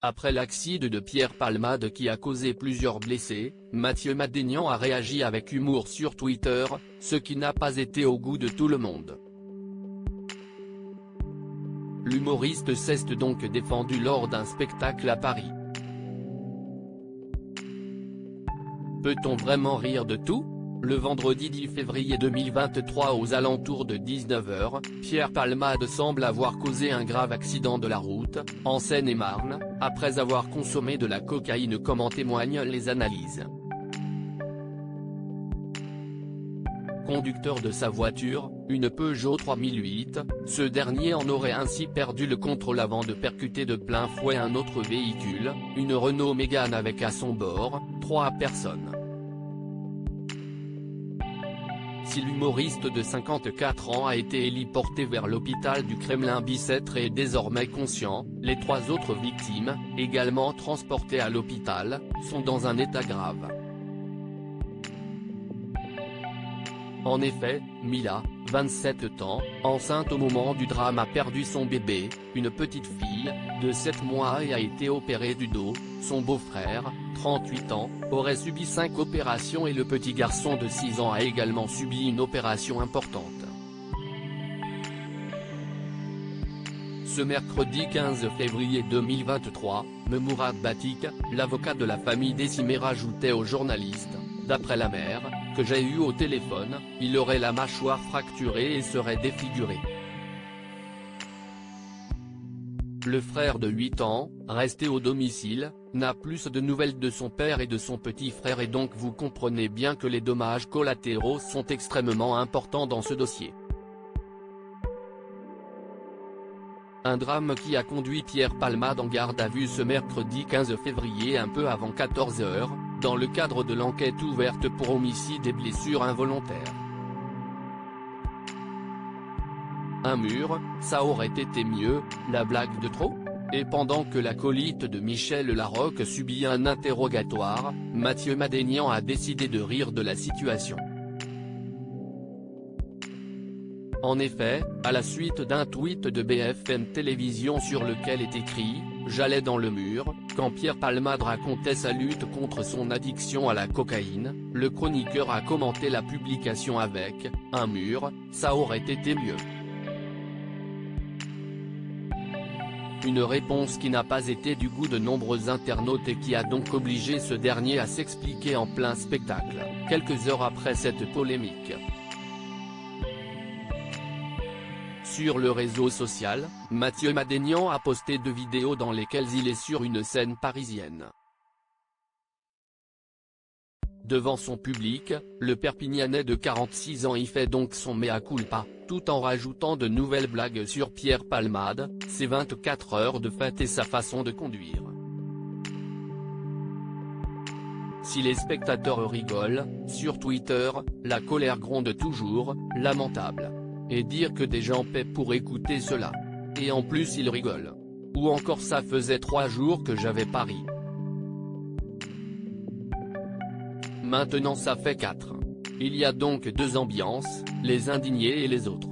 Après l'accident de Pierre Palmade qui a causé plusieurs blessés, Mathieu Madénian a réagi avec humour sur Twitter, ce qui n'a pas été au goût de tout le monde. L'humoriste s'est donc défendu lors d'un spectacle à Paris. Peut-on vraiment rire de tout ? Le vendredi 10 février 2023 aux alentours de 19h, Pierre Palmade semble avoir causé un grave accident de la route, en Seine-et-Marne, après avoir consommé de la cocaïne comme en témoignent les analyses. Conducteur de sa voiture, une Peugeot 3008, ce dernier en aurait ainsi perdu le contrôle avant de percuter de plein fouet un autre véhicule, une Renault Mégane avec à son bord, 3 personnes. Si l'humoriste de 54 ans a été héliporté vers l'hôpital du Kremlin-Bicêtre et est désormais conscient, les 3 autres victimes, également transportées à l'hôpital, sont dans un état grave. En effet, Mila, 27 ans, enceinte au moment du drame a perdu son bébé, une petite fille, de 7 mois et a été opérée du dos, son beau-frère, 38 ans, aurait subi 5 opérations et le petit garçon de 6 ans a également subi une opération importante. Ce mercredi 15 février 2023, Mourad Batik, l'avocat de la famille décimée rajoutait au journaliste, d'après la mère, que j'ai eu au téléphone, il aurait la mâchoire fracturée et serait défiguré. Le frère de 8 ans, resté au domicile, n'a plus de nouvelles de son père et de son petit frère et donc vous comprenez bien que les dommages collatéraux sont extrêmement importants dans ce dossier. Un drame qui a conduit Pierre Palmade en garde à vue ce mercredi 15 février un peu avant 14 h, dans le cadre de l'enquête ouverte pour homicide et blessures involontaires. Un mur, ça aurait été mieux, la blague de trop ? Et pendant que l'acolyte de Michel Larocque subit un interrogatoire, Mathieu Madénian a décidé de rire de la situation. En effet, à la suite d'un tweet de BFM Télévision sur lequel est écrit « J'allais dans le mur », quand Pierre Palmade racontait sa lutte contre son addiction à la cocaïne, le chroniqueur a commenté la publication avec « Un mur, ça aurait été mieux ». Une réponse qui n'a pas été du goût de nombreux internautes et qui a donc obligé ce dernier à s'expliquer en plein spectacle, quelques heures après cette polémique. Sur le réseau social, Mathieu Madénian a posté 2 vidéos dans lesquelles il est sur une scène parisienne. Devant son public, le Perpignanais de 46 ans y fait donc son mea culpa, tout en rajoutant de nouvelles blagues sur Pierre Palmade, ses 24 heures de fête et sa façon de conduire. Si les spectateurs rigolent, sur Twitter, la colère gronde toujours, lamentable. Et dire que des gens paient pour écouter cela. Et en plus ils rigolent. Ou encore ça faisait 3 jours que j'avais pas ri. Maintenant ça fait 4. Il y a donc 2 ambiances, les indignés et les autres.